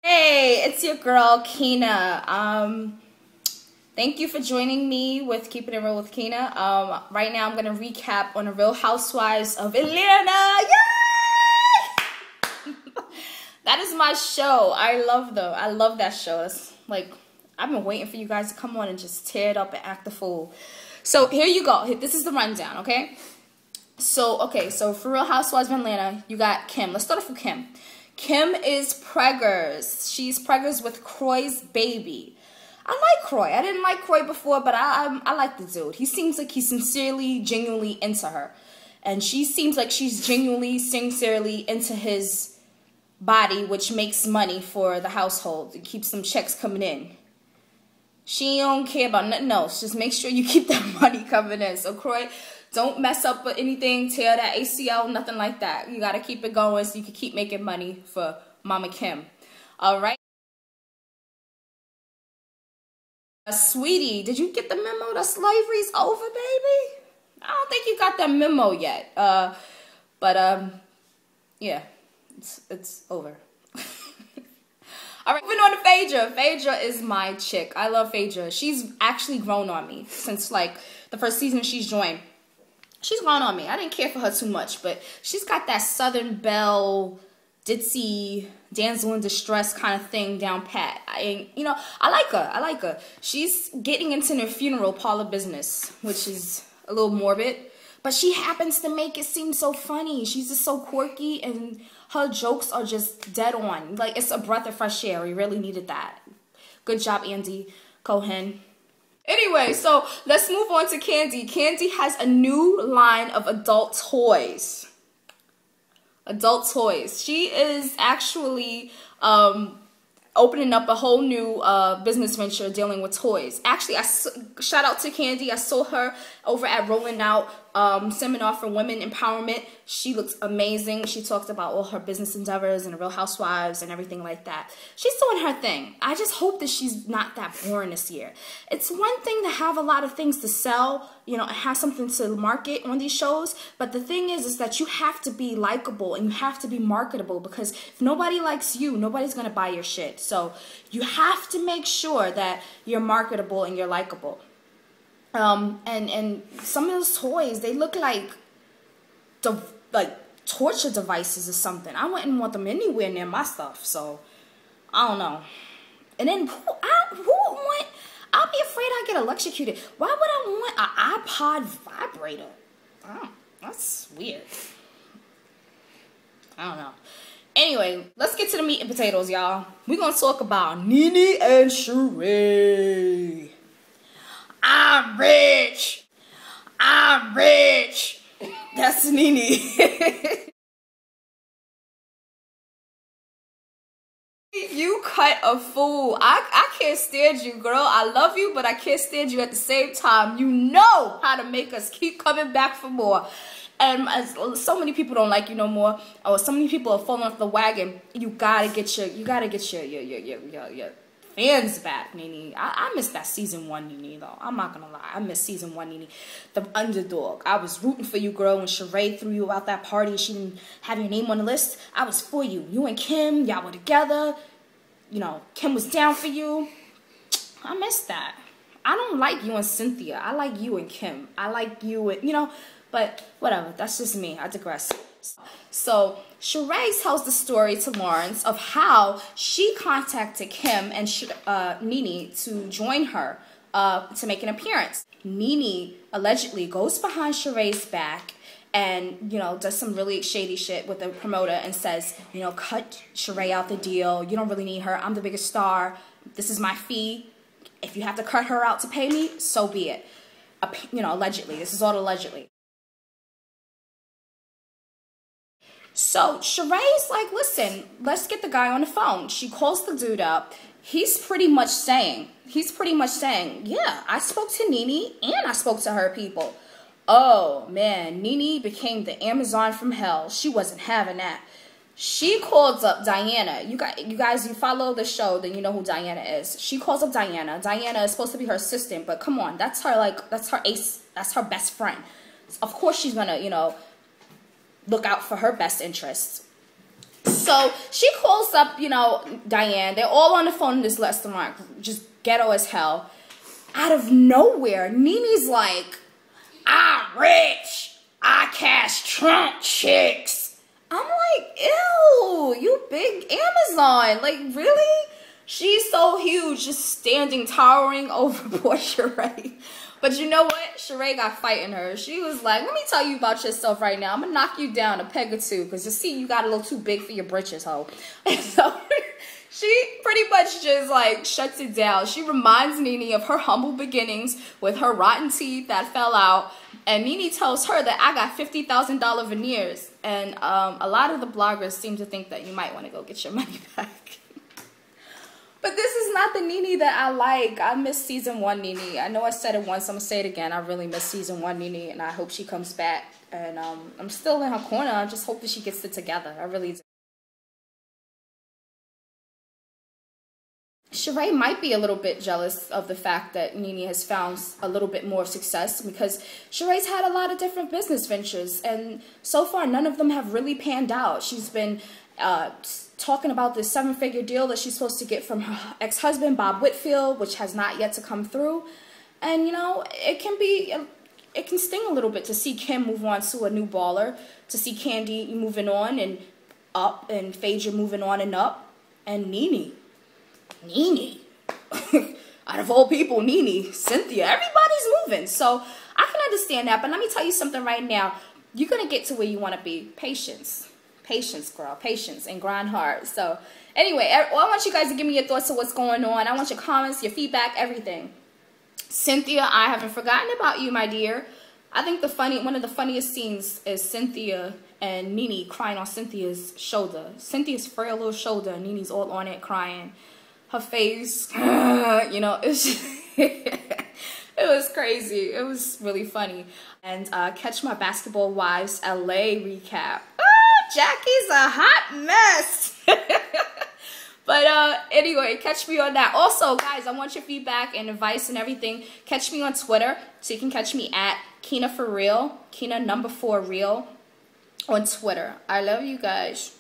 Hey, it's your girl Kina. Thank you for joining me with Keeping It Real with Kina. Right now I'm gonna recap on the Real Housewives of Atlanta. Yay! That is my show. I love that show. It's like I've been waiting for you guys to come on and just tear it up and act the fool. So here you go. This is the rundown, okay? So for Real Housewives of Atlanta, you got Kim. Let's start off with Kim. Kim is preggers. She's preggers with Kroy's baby. I like Kroy. I didn't like Kroy before, but I like the dude. He seems like he's sincerely, genuinely into her. And she seems like she's genuinely, sincerely into his body, which makes money for the household. It keeps some checks coming in. She don't care about nothing else. Just make sure you keep that money coming in. So Kroy, don't mess up with anything, tear that ACL, nothing like that. You got to keep it going so you can keep making money for Mama Kim. All right. Sweetie, did you get the memo that slavery's over, baby? I don't think you got that memo yet. Yeah, it's over. All right, moving on to Phaedra. Phaedra is my chick. I love Phaedra. She's actually grown on me since like the first season she's joined. She's grown on me. I didn't care for her too much, but she's got that Southern Belle, ditzy, damsel in distress kind of thing down pat. I like her. I like her. She's getting into her funeral parlor business, which is a little morbid, but she happens to make it seem so funny. She's just so quirky, and her jokes are just dead on. Like, it's a breath of fresh air. We really needed that. Good job, Andy Cohen. Anyway, so let's move on to Kandi. Kandi has a new line of adult toys. Adult toys. She is actually opening up a whole new business venture dealing with toys. Actually, shout out to Kandi. I saw her over at Rolling Out seminar for women empowerment. She looks amazing. She talked about all her business endeavors and the Real Housewives and everything like that. She's doing her thing. I just hope that she's not that boring this year. It's one thing to have a lot of things to sell, you know, and have something to market on these shows, but the thing is that you have to be likable and you have to be marketable, because if nobody likes you, nobody's going to buy your shit. So you have to make sure that you're marketable and you're likable. And some of those toys, they look like torture devices or something. I wouldn't want them anywhere near my stuff, so I don't know. And then I'll be afraid I get electrocuted. Why would I want an iPod vibrator? Oh, that's weird. I don't know. Anyway, let's get to the meat and potatoes, y'all. We're going to talk about Nene and Sheree. I'm rich. I'm rich. That's Nene. You cut a fool. I can't stand you, girl. I love you, but I can't stand you at the same time. You know how to make us keep coming back for more. And so many people don't like you no more, or so many people are falling off the wagon. You gotta get your fans back, Nene. I miss that season 1 Nene, though. I'm not gonna lie. I miss season 1 Nene. The underdog. I was rooting for you, girl, when Sheree threw you out that party and she didn't have your name on the list. I was for you. You and Kim, y'all were together. You know, Kim was down for you. I miss that. I don't like you and Cynthia. I like you and Kim. I like you and, you know, but whatever. That's just me. I digress. So Sheree tells the story to Lawrence of how she contacted Kim and Nene to join her to make an appearance. Nene allegedly goes behind Sheree's back and, you know, does some really shady shit with the promoter and says, you know, cut Sheree out the deal. You don't really need her. I'm the biggest star. This is my fee. If you have to cut her out to pay me, so be it. You know, allegedly. This is all allegedly. So Sheree's like, listen, let's get the guy on the phone. She calls the dude up. He's pretty much saying, yeah, I spoke to Nene and I spoke to her people. Oh, man, Nene became the Amazon from hell. She wasn't having that. She calls up Diana. You guys, you follow the show, then you know who Diana is. She calls up Diana. Diana is supposed to be her assistant, but come on, that's her, that's her ace, that's her best friend. Of course she's gonna, you know, look out for her best interests. So she calls up, you know, Diane. They're all on the phone in this restaurant, just ghetto as hell. Out of nowhere, Nene's like, I'm rich. I cash Trump chicks. I'm like, ew, you big Amazon. Like, really? She's so huge, just standing, towering over poor Sheree. But you know what? Sheree got fight in her. She was like, let me tell you about yourself right now. I'm going to knock you down a peg or two because you see you got a little too big for your britches, ho. And so she pretty much just like shuts it down. She reminds Nene of her humble beginnings with her rotten teeth that fell out. And Nene tells her that I got $50,000 veneers. And a lot of the bloggers seem to think that you might want to go get your money back. But this is not the Nene that I like. I miss season 1 Nene. I know I said it once. I'm going to say it again. I really miss season 1 Nene, and I hope she comes back. And I'm still in her corner. I just hope that she gets it together. I really do. Sheree might be a little bit jealous of the fact that Nene has found a little bit more success because Sheree's had a lot of different business ventures. And so far, none of them have really panned out. She's been talking about this 7-figure deal that she's supposed to get from her ex-husband, Bob Whitfield, which has not yet to come through. And, you know, it can sting a little bit to see Kim move on to a new baller, to see Candy moving on and up, and Phaedra moving on and up, and Nene, out of all people, Nene, Cynthia, everybody's moving. So I can understand that, but let me tell you something right now. You're going to get to where you want to be. Patience. Patience, girl. Patience and grind hard. So, anyway, I want you guys to give me your thoughts of what's going on. I want your comments, your feedback, everything. Cynthia, I haven't forgotten about you, my dear. I think one of the funniest scenes is Cynthia and Nene crying on Cynthia's shoulder. Cynthia's frail little shoulder, and Nene's all on it crying. Her face, you know, it was crazy. It was really funny. And catch my Basketball Wives LA recap. Jackie's a hot mess. But anyway, catch me on that. Also, guys, I want your feedback and advice and everything. Catch me on Twitter. So you can catch me at Kina4Real, Kina #4Real on Twitter. I love you guys.